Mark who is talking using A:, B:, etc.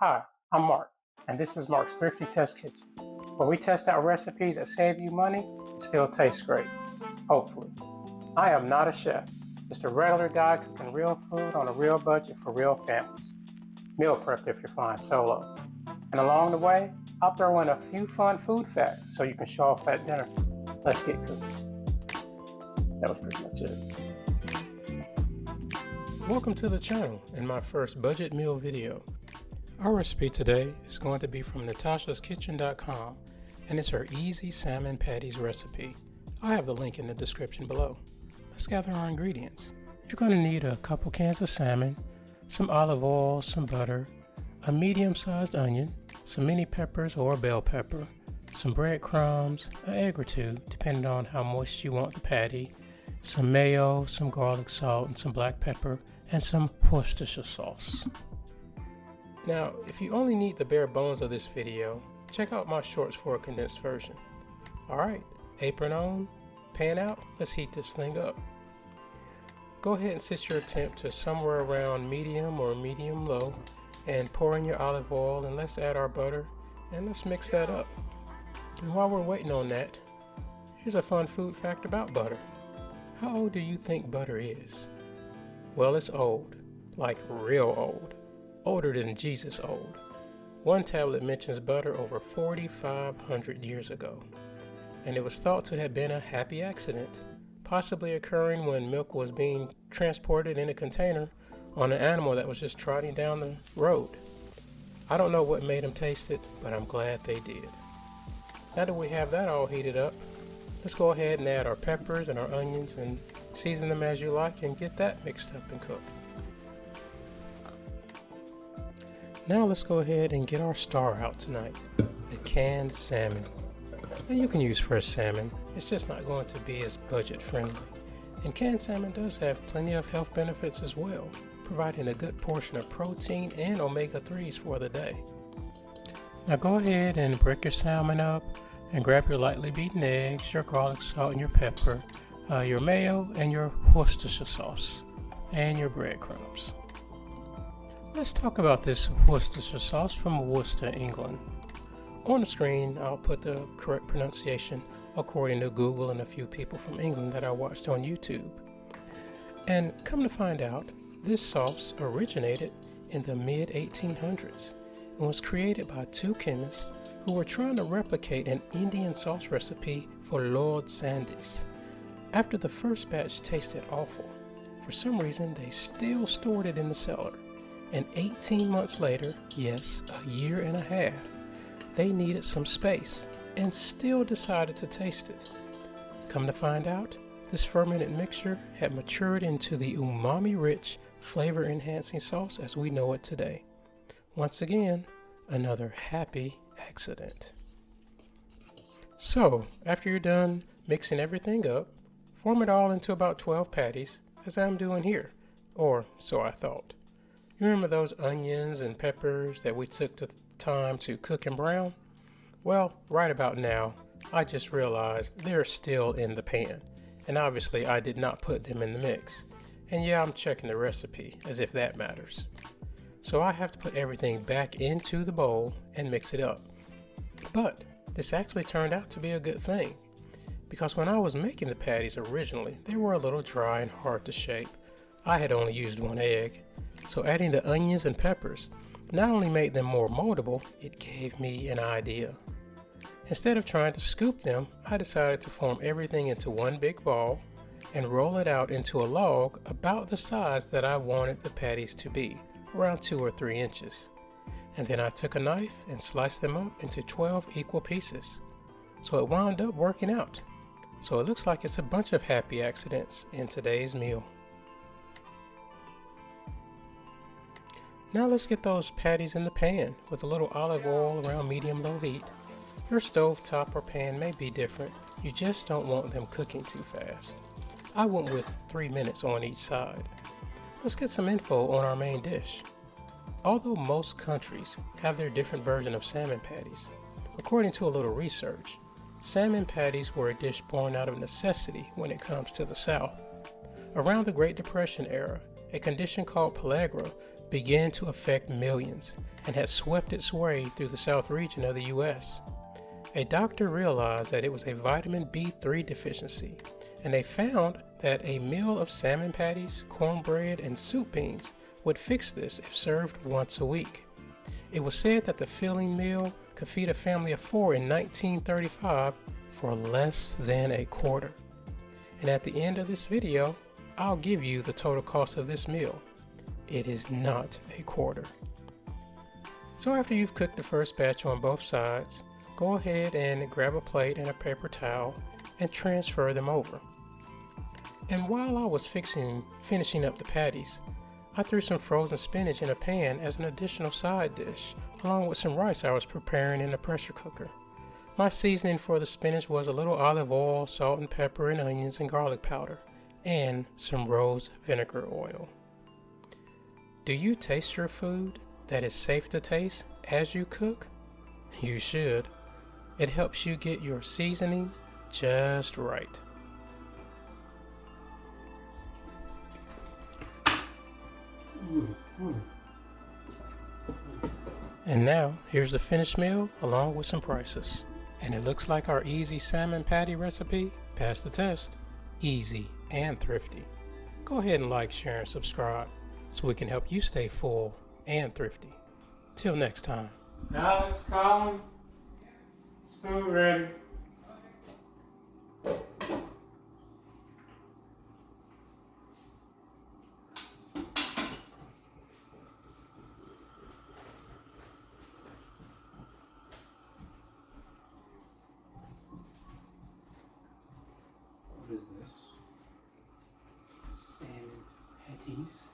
A: Hi, I'm Mark, and this is Mark's Thrifty Test Kitchen, where we test out recipes that save you money and still taste great, hopefully. I am not a chef, just a regular guy cooking real food on a real budget for real families. Meal prep if you're flying solo. And along the way, I'll throw in a few fun food facts so you can show off at dinner. Let's get cooking. That was pretty much it. Welcome to the channel and my first budget meal video. Our recipe today is going to be from natashaskitchen.com, and it's her easy salmon patties recipe. I have the link in the description below. Let's gather our ingredients. You're going to need a couple cans of salmon, some olive oil, some butter, a medium-sized onion, some mini peppers or bell pepper, some breadcrumbs, an egg or two, depending on how moist you want the patty, some mayo, some garlic salt, and some black pepper, and some Worcestershire sauce. Now, if you only need the bare bones of this video, check out my shorts for a condensed version. Alright, apron on, pan out, let's heat this thing up. Go ahead and set your temp to somewhere around medium or medium low, and pour in your olive oil, and let's add our butter, and let's mix that up. And while we're waiting on that, here's a fun food fact about butter. How old do you think butter is? Well, it's old, like real old. Older than Jesus old. One tablet mentions butter over 4,500 years ago, and it was thought to have been a happy accident, possibly occurring when milk was being transported in a container on an animal that was just trotting down the road. I don't know what made them taste it, but I'm glad they did. Now that we have that all heated up, let's go ahead and add our peppers and our onions and season them as you like and get that mixed up and cooked. Now let's go ahead and get our star out tonight, the canned salmon. Now you can use fresh salmon, it's just not going to be as budget friendly. And canned salmon does have plenty of health benefits as well, providing a good portion of protein and omega-3s for the day. Now go ahead and break your salmon up and grab your lightly beaten eggs, your garlic salt and your pepper, your mayo and your Worcestershire sauce, and your breadcrumbs. Let's talk about this Worcestershire sauce from Worcester, England. On the screen, I'll put the correct pronunciation according to Google and a few people from England that I watched on YouTube. And come to find out, this sauce originated in the mid-1800s and was created by two chemists who were trying to replicate an Indian sauce recipe for Lord Sandys. After the first batch tasted awful, for some reason they still stored it in the cellar. And 18 months later, yes, a year and a half, they needed some space and still decided to taste it. Come to find out, this fermented mixture had matured into the umami-rich, flavor-enhancing sauce as we know it today. Once again, another happy accident. So, after you're done mixing everything up, form it all into about 12 patties, as I'm doing here, or so I thought. You remember those onions and peppers that we took the time to cook and brown? Well, right about now, I just realized they're still in the pan, and obviously I did not put them in the mix. And yeah, I'm checking the recipe, as if that matters. So I have to put everything back into the bowl and mix it up. But this actually turned out to be a good thing, because when I was making the patties originally, they were a little dry and hard to shape. I had only used one egg. So adding the onions and peppers not only made them more moldable, it gave me an idea. Instead of trying to scoop them, I decided to form everything into one big ball and roll it out into a log about the size that I wanted the patties to be, around 2 or 3 inches. And then I took a knife and sliced them up into 12 equal pieces. So it wound up working out. So it looks like it's a bunch of happy accidents in today's meal. Now let's get those patties in the pan with a little olive oil around medium-low heat. Your stove top or pan may be different, you just don't want them cooking too fast. I went with 3 minutes on each side. Let's get some info on our main dish. Although most countries have their different version of salmon patties, according to a little research, salmon patties were a dish born out of necessity when it comes to the South. Around the Great Depression era, a condition called pellagra began to affect millions and had swept its way through the South region of the U.S. A doctor realized that it was a vitamin B3 deficiency, and they found that a meal of salmon patties, cornbread, and soup beans would fix this if served once a week. It was said that the filling meal could feed a family of 4 in 1935 for less than a quarter. And at the end of this video, I'll give you the total cost of this meal. It is not a quarter. So after you've cooked the first batch on both sides, go ahead and grab a plate and a paper towel and transfer them over. And while I was finishing up the patties, I threw some frozen spinach in a pan as an additional side dish, along with some rice I was preparing in the pressure cooker. My seasoning for the spinach was a little olive oil, salt and pepper, and onions and garlic powder, and some rose vinegar oil. Do you taste your food that is safe to taste as you cook? You should. It helps you get your seasoning just right. And now, here's the finished meal along with some prices. And it looks like our easy salmon patty recipe passed the test. Easy and thrifty. Go ahead and like, share, and subscribe so we can help you stay full and thrifty. Till next time. Alex, Colin, it's food ready. What is this? Salmon patties.